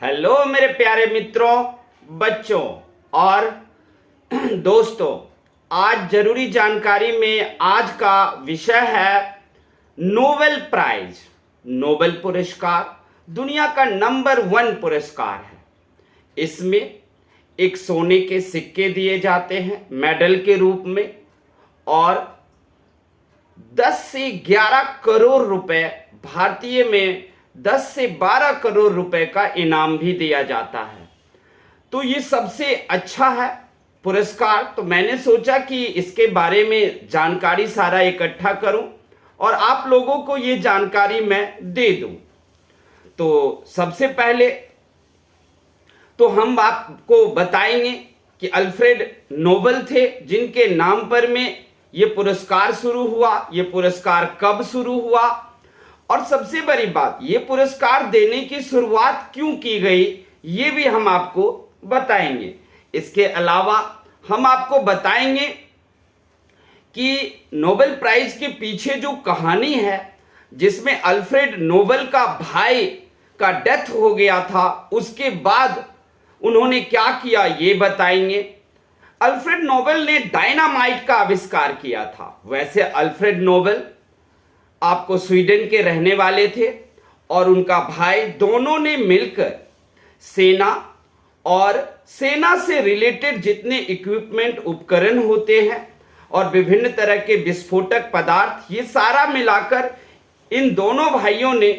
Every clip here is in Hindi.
हेलो मेरे प्यारे मित्रों, बच्चों और दोस्तों। आज जरूरी जानकारी में आज का विषय है नोबेल प्राइज। नोबेल पुरस्कार दुनिया का नंबर 1 पुरस्कार है। इसमें एक सोने के सिक्के दिए जाते हैं मेडल के रूप में और 10 से 11 करोड़ रुपए, भारतीय में 10 से 12 करोड़ रुपए का इनाम भी दिया जाता है। तो ये सबसे अच्छा है पुरस्कार। तो मैंने सोचा कि इसके बारे में जानकारी सारा इकट्ठा करूं और आप लोगों को ये जानकारी मैं दे दूं। तो सबसे पहले तो हम आपको बताएंगे कि अल्फ्रेड नोबेल थे, जिनके नाम पर में ये पुरस्कार शुरू हुआ। ये पुरस्कार कब शुरू हुआ और सबसे बड़ी बात, ये पुरस्कार देने की शुरुआत क्यों की गई, ये भी हम आपको बताएंगे। इसके अलावा हम आपको बताएंगे कि नोबेल प्राइज के पीछे जो कहानी है, जिसमें अल्फ्रेड नोबेल का भाई का डेथ हो गया था, उसके बाद उन्होंने क्या किया ये बताएंगे। अल्फ्रेड नोबेल ने डायनामाइट का आविष्कार किया था। वैसे अल्फ्रेड नोबेल आपको स्वीडन के रहने वाले थे और उनका भाई, दोनों ने मिलकर सेना और सेना से रिलेटेड जितने इक्विपमेंट उपकरण होते हैं और विभिन्न तरह के विस्फोटक पदार्थ, ये सारा मिलाकर इन दोनों भाइयों ने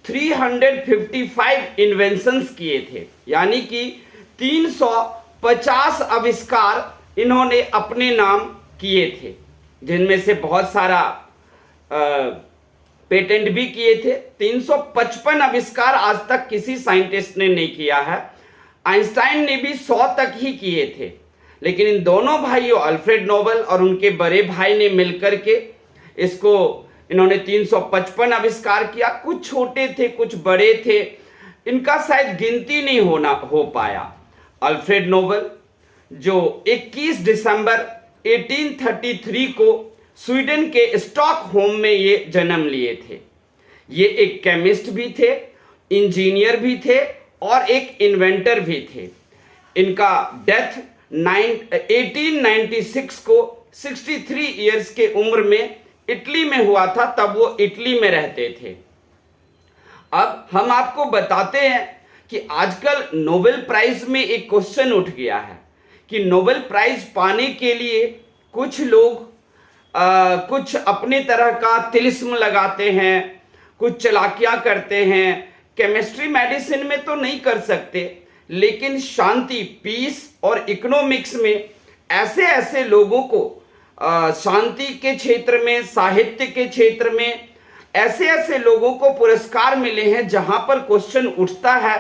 355 इन्वेंशंस किए थे, यानी कि 350 आविष्कार इन्होंने अपने नाम किए थे, जिनमें से बहुत सारा पेटेंट भी किए थे। 355 आविष्कार आज तक किसी साइंटिस्ट ने नहीं किया है। आइंस्टाइन ने भी 100 तक ही किए थे, लेकिन इन दोनों भाइयों अल्फ्रेड नोबेल और उनके बड़े भाई ने मिलकर के इन्होंने 355 आविष्कार किया। कुछ छोटे थे, कुछ बड़े थे, इनका शायद गिनती नहीं हो पाया। अल्फ्रेड नोबेल जो 21 दिसंबर 1833 को स्वीडन के स्टॉकहोम में ये जन्म लिए थे। ये एक केमिस्ट भी थे, इंजीनियर भी थे और एक इन्वेंटर भी थे। इनका डेथ 1896 को 63 इयर्स के उम्र में इटली में हुआ था। तब वो इटली में रहते थे। अब हम आपको बताते हैं कि आजकल नोबेल प्राइज में एक क्वेश्चन उठ गया है कि नोबेल प्राइज पाने के लिए कुछ लोग कुछ अपने तरह का तिलिस्म लगाते हैं, कुछ चालाकियां करते हैं। केमिस्ट्री मेडिसिन में तो नहीं कर सकते, लेकिन शांति, पीस और इकोनॉमिक्स में ऐसे ऐसे लोगों को शांति के क्षेत्र में, साहित्य के क्षेत्र में ऐसे ऐसे लोगों को पुरस्कार मिले हैं, जहां पर क्वेश्चन उठता है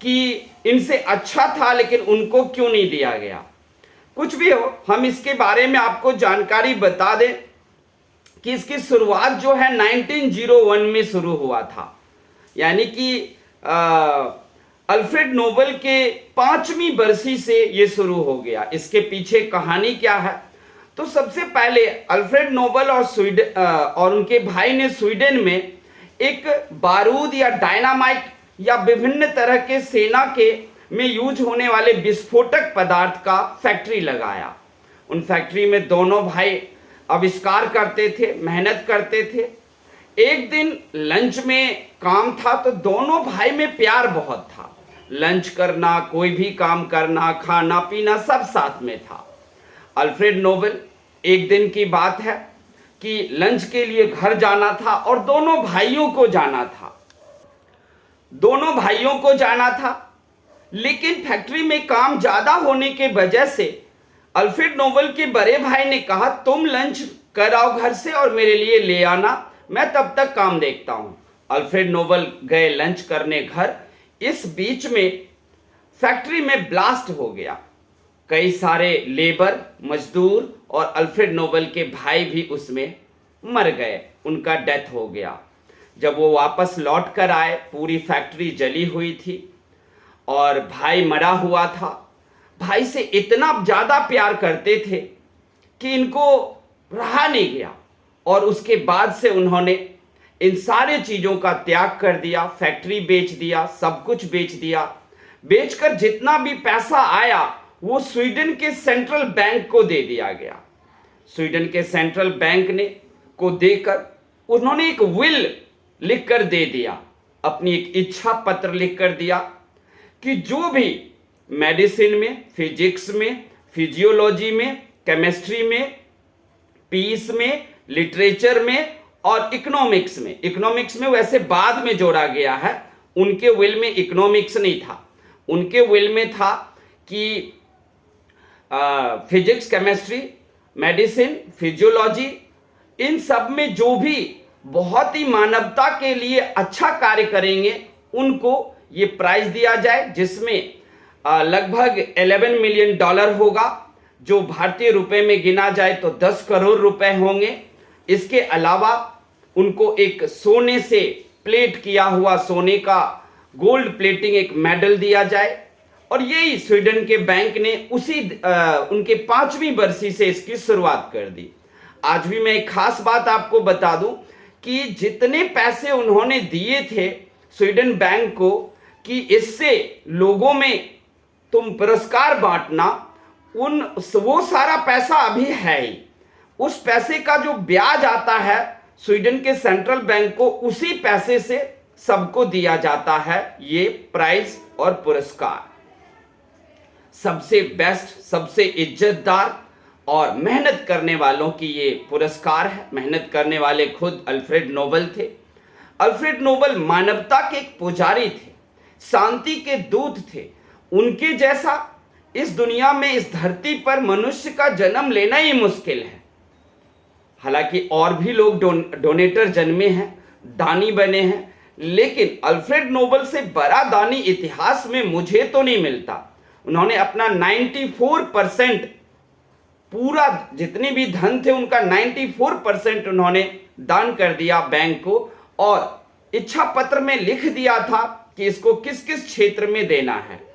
कि इनसे अच्छा था लेकिन उनको क्यों नहीं दिया गया। कुछ भी हो, हम इसके बारे में आपको जानकारी बता दें कि इसकी शुरुआत जो है 1901 में शुरू हुआ था, यानी कि अल्फ्रेड नोबेल के 5वीं बरसी से ये शुरू हो गया। इसके पीछे कहानी क्या है, तो सबसे पहले अल्फ्रेड नोबेल और उनके भाई ने स्वीडन में एक बारूद या डायनामाइट या विभिन्न तरह के सेना के में यूज होने वाले विस्फोटक पदार्थ का फैक्ट्री लगाया। उन फैक्ट्री में दोनों भाई आविष्कार करते थे, मेहनत करते थे। एक दिन लंच में काम था तो दोनों भाई में प्यार बहुत था। लंच करना, कोई भी काम करना, खाना पीना सब साथ में था। अल्फ्रेड नोबेल, एक दिन की बात है कि लंच के लिए घर जाना था और दोनों भाइयों को जाना था, लेकिन फैक्ट्री में काम ज्यादा होने के वजह से अल्फ्रेड नोबेल के बड़े भाई ने कहा, तुम लंच कराओ घर से और मेरे लिए ले आना, मैं तब तक काम देखता हूं। अल्फ्रेड नोबेल गए लंच करने घर। इस बीच में फैक्ट्री में ब्लास्ट हो गया। कई सारे लेबर, मजदूर और अल्फ्रेड नोबेल के भाई भी उसमें मर गए, उनका डेथ हो गया। जब वो वापस लौट कर आए, पूरी फैक्ट्री जली हुई थी और भाई मरा हुआ था। भाई से इतना ज्यादा प्यार करते थे कि इनको रहा नहीं गया और उसके बाद से उन्होंने इन सारे चीज़ों का त्याग कर दिया, फैक्ट्री बेच दिया, सब कुछ बेच दिया बेचकर जितना भी पैसा आया वो स्वीडन के सेंट्रल बैंक को दे दिया गया। स्वीडन के सेंट्रल बैंक ने को देकर उन्होंने एक विल लिखकर दे दिया, अपनी एक इच्छा पत्र लिखकर दिया कि जो भी मेडिसिन में, फिजिक्स में, फिजियोलॉजी में, केमिस्ट्री में, पीस में, लिटरेचर में और इकोनॉमिक्स में वैसे बाद में जोड़ा गया है, उनके विल में इकोनॉमिक्स नहीं था। उनके विल में था कि फिजिक्स, केमिस्ट्री, मेडिसिन, फिजियोलॉजी, इन सब में जो भी बहुत ही मानवता के लिए अच्छा कार्य करेंगे उनको ये प्राइज दिया जाए, जिसमें लगभग 11 मिलियन डॉलर होगा, जो भारतीय रुपए में गिना जाए तो 10 करोड़ रुपए होंगे। इसके अलावा उनको एक सोने से प्लेट किया हुआ, सोने का गोल्ड प्लेटिंग एक मेडल दिया जाए। और यही स्वीडन के बैंक ने उसी उनके 5वीं बरसी से इसकी शुरुआत कर दी। आज भी मैं एक खास बात आपको बता दूं कि जितने पैसे उन्होंने दिए थे स्वीडन बैंक को कि इससे लोगों में तुम पुरस्कार बांटना, वो सारा पैसा अभी है ही। उस पैसे का जो ब्याज आता है स्वीडन के सेंट्रल बैंक को, उसी पैसे से सबको दिया जाता है ये प्राइज और पुरस्कार। सबसे बेस्ट, सबसे इज्जतदार और मेहनत करने वालों की ये पुरस्कार है। मेहनत करने वाले खुद अल्फ्रेड नोबेल थे। अल्फ्रेड नोबेल मानवता के एक पुजारी थे, शांति के दूत थे। उनके जैसा इस दुनिया में, इस धरती पर मनुष्य का जन्म लेना ही मुश्किल है। हालांकि और भी लोग डोनेटर जन्मे हैं, दानी बने हैं, लेकिन अल्फ्रेड नोबेल से बड़ा दानी इतिहास में मुझे तो नहीं मिलता। उन्होंने अपना 94% पूरा जितने भी धन थे उनका 94% उन्होंने दान कर दिया बैंक को, और इच्छा पत्र में लिख दिया था कि इसको किस किस क्षेत्र में देना है।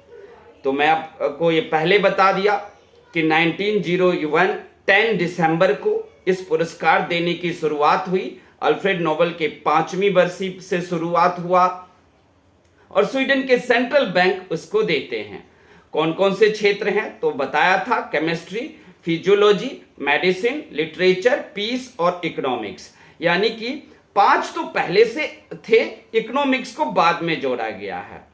तो मैं आपको ये पहले बता दिया कि 1901 10 दिसंबर को इस पुरस्कार देने की शुरुआत हुई। अल्फ्रेड नोबेल के 5वीं बरसी से शुरुआत हुआ और स्वीडन के सेंट्रल बैंक उसको देते हैं। कौन कौन से क्षेत्र हैं तो बताया था, chemistry, physiology, medicine, literature, peace और इकोनॉमिक्स। यानी कि 5 तो पहले से थे, इकोनॉमिक्स को बाद में जोड़ा गया है।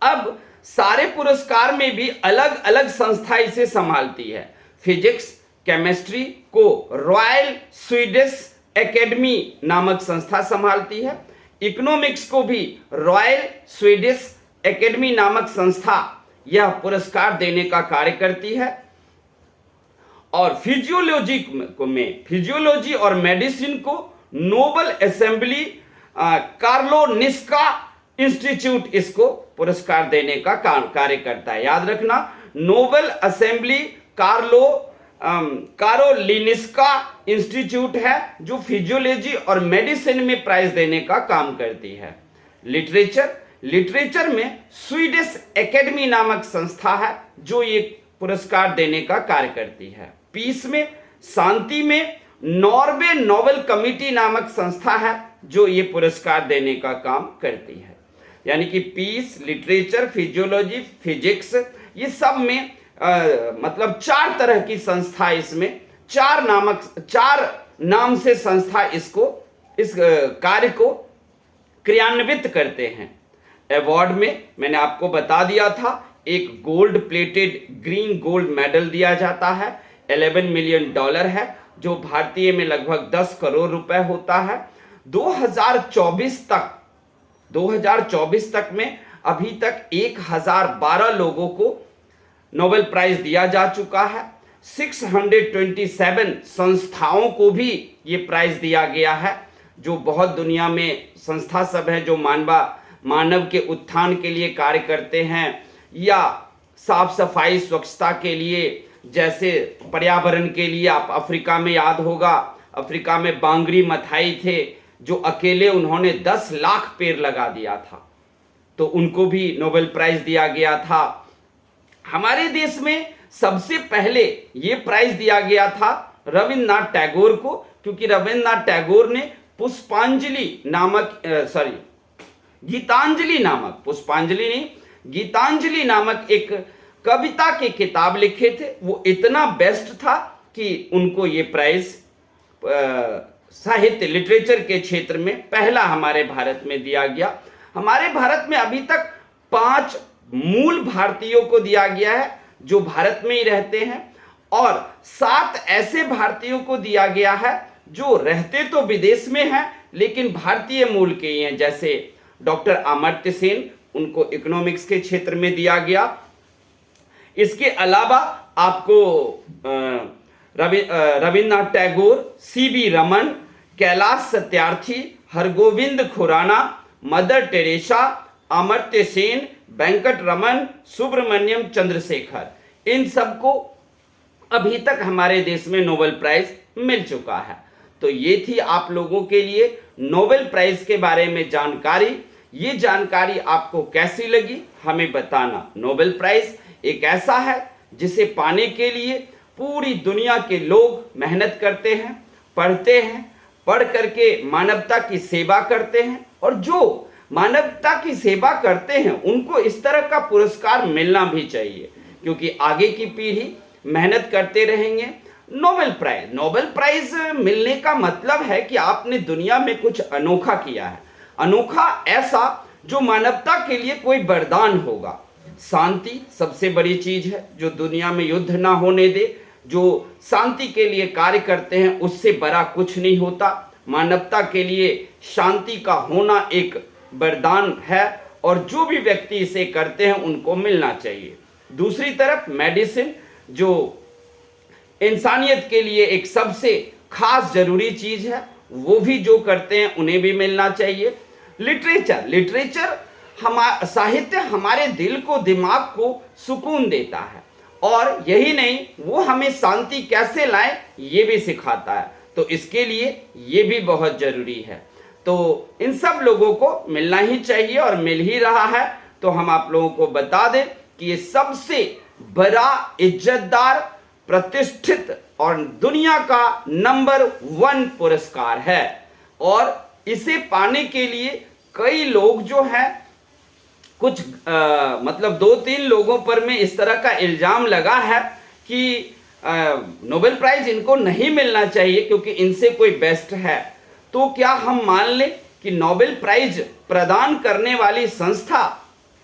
अब सारे पुरस्कार में भी अलग अलग संस्था इसे संभालती है। फिजिक्स, केमिस्ट्री को रॉयल स्वीडिश एकेडमी नामक संस्था संभालती है। इकोनॉमिक्स को भी रॉयल स्वीडिश एकेडमी नामक संस्था यह पुरस्कार देने का कार्य करती है। और फिजियोलॉजी और मेडिसिन को नोबल असेंबली कार्लोनिस्का इंस्टीट्यूट इसको पुरस्कार देने का कार्य करता है। याद रखना, नोबल असेंबली कारोलिनिस्का इंस्टीट्यूट है जो फिजियोलॉजी और मेडिसिन में प्राइज देने का काम करती है। लिटरेचर में स्वीडिश एकेडमी नामक संस्था है जो ये पुरस्कार देने का कार्य करती है। पीस में, शांति में, नॉर्वे नोबेल कमिटी नामक संस्था है जो ये पुरस्कार देने का काम करती है। यानी कि पीस, लिटरेचर, फिजियोलॉजी, फिजिक्स, ये सब में मतलब 4 तरह की संस्था, इसमें 4 नाम से संस्था इस कार्य को क्रियान्वित करते हैं। अवार्ड में मैंने आपको बता दिया था, एक gold plated green gold medal दिया जाता है, 11 मिलियन डॉलर है, जो भारतीय में लगभग 10 करोड़ रुपए होता है। 2024 तक में अभी तक 1012 लोगों को नोबेल प्राइज दिया जा चुका है। 627 संस्थाओं को भी ये प्राइज दिया गया है, जो बहुत दुनिया में संस्था सब है जो मानव के उत्थान के लिए कार्य करते हैं, या साफ सफाई स्वच्छता के लिए, जैसे पर्यावरण के लिए। आप अफ्रीका में, याद होगा, अफ्रीका में बांगरी मथाई थे जो अकेले उन्होंने 10 लाख पेड़ लगा दिया था, तो उनको भी नोबेल प्राइज दिया गया था। हमारे देश में सबसे पहले ये प्राइज दिया गया था रविन्द्रनाथ टैगोर को, क्योंकि रविन्द्रनाथ टैगोर ने गीतांजलि नामक, पुष्पांजलि नहीं, गीतांजलि नामक एक कविता की किताब लिखे थे। वो इतना बेस्ट था कि उनको ये प्राइज साहित्य लिटरेचर के क्षेत्र में पहला हमारे भारत में दिया गया। हमारे भारत में अभी तक 5 मूल भारतीयों को दिया गया है जो भारत में ही रहते हैं, और 7 ऐसे भारतीयों को दिया गया है जो रहते तो विदेश में हैं लेकिन भारतीय मूल के ही हैं। जैसे डॉक्टर अमर्त्य सेन, उनको इकोनॉमिक्स के क्षेत्र में दिया गया। इसके अलावा आपको रविन्द्रनाथ टैगोर, सीवी रमन, कैलाश सत्यार्थी, हरगोविंद खुराना, मदर टेरेसा, अमर्त्य सेन, वेंकट रमन, सुब्रमण्यम चंद्रशेखर, इन सबको अभी तक हमारे देश में नोबेल प्राइज मिल चुका है। तो ये थी आप लोगों के लिए नोबेल प्राइज के बारे में जानकारी। ये जानकारी आपको कैसी लगी हमें बताना। नोबेल प्राइज एक ऐसा है जिसे पाने के लिए पूरी दुनिया के लोग मेहनत करते हैं, पढ़ते हैं, पढ़ करके मानवता की सेवा करते हैं, और जो मानवता की सेवा करते हैं उनको इस तरह का पुरस्कार मिलना भी चाहिए, क्योंकि आगे की पीढ़ी मेहनत करते रहेंगे। नोबेल प्राइज मिलने का मतलब है कि आपने दुनिया में कुछ अनोखा किया है, अनोखा ऐसा जो मानवता के लिए कोई वरदान होगा। शांति सबसे बड़ी चीज है, जो दुनिया में युद्ध ना होने दे, जो शांति के लिए कार्य करते हैं, उससे बड़ा कुछ नहीं होता। मानवता के लिए शांति का होना एक वरदान है, और जो भी व्यक्ति इसे करते हैं उनको मिलना चाहिए। दूसरी तरफ मेडिसिन, जो इंसानियत के लिए एक सबसे खास जरूरी चीज है, वो भी जो करते हैं उन्हें भी मिलना चाहिए। लिटरेचर साहित्य हमारे दिल को, दिमाग को सुकून देता है, और यही नहीं, वो हमें शांति कैसे लाए ये भी सिखाता है। तो इसके लिए ये भी बहुत जरूरी है। तो इन सब लोगों को मिलना ही चाहिए और मिल ही रहा है। तो हम आप लोगों को बता दें कि ये सबसे बड़ा, इज्जतदार, प्रतिष्ठित और दुनिया का नंबर 1 पुरस्कार है, और इसे पाने के लिए कई लोग जो हैं, कुछ मतलब 2-3 लोगों पर में इस तरह का इल्जाम लगा है कि नोबेल प्राइज इनको नहीं मिलना चाहिए क्योंकि इनसे कोई बेस्ट है। तो क्या हम मान लें कि नोबेल प्राइज प्रदान करने वाली संस्था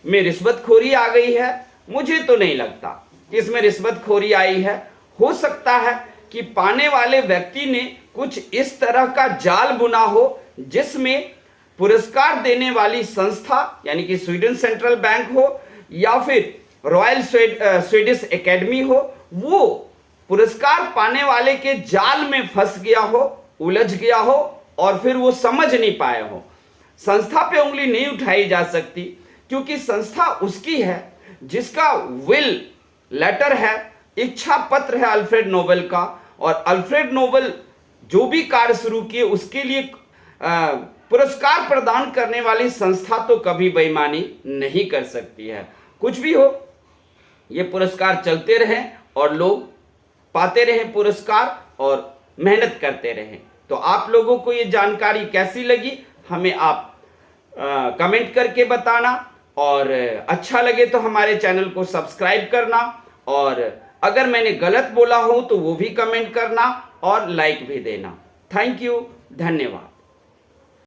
में रिश्वतखोरी आ गई है? मुझे तो नहीं लगता कि इसमें रिश्वतखोरी आई है। हो सकता है कि पाने वाले व्यक्ति ने कुछ इस तरह का जाल बुना हो जिसमें पुरस्कार देने वाली संस्था, यानी कि स्वीडन सेंट्रल बैंक हो या फिर रॉयल स्वीडिश एकेडमी हो, वो पुरस्कार पाने वाले के जाल में फंस गया हो, उलझ गया हो, और फिर वो समझ नहीं पाए हो। संस्था पे उंगली नहीं उठाई जा सकती, क्योंकि संस्था उसकी है जिसका विल लेटर है, इच्छा पत्र है अल्फ्रेड नोबेल का, और अल्फ्रेड नोबेल जो भी कार्य शुरू किए उसके लिए पुरस्कार प्रदान करने वाली संस्था तो कभी बेईमानी नहीं कर सकती है। कुछ भी हो, ये पुरस्कार चलते रहे और लोग पाते रहे पुरस्कार और मेहनत करते रहे। तो आप लोगों को ये जानकारी कैसी लगी हमें आप कमेंट करके बताना, और अच्छा लगे तो हमारे चैनल को सब्सक्राइब करना, और अगर मैंने गलत बोला हो तो वो भी कमेंट करना और लाइक भी देना। थैंक यू, धन्यवाद।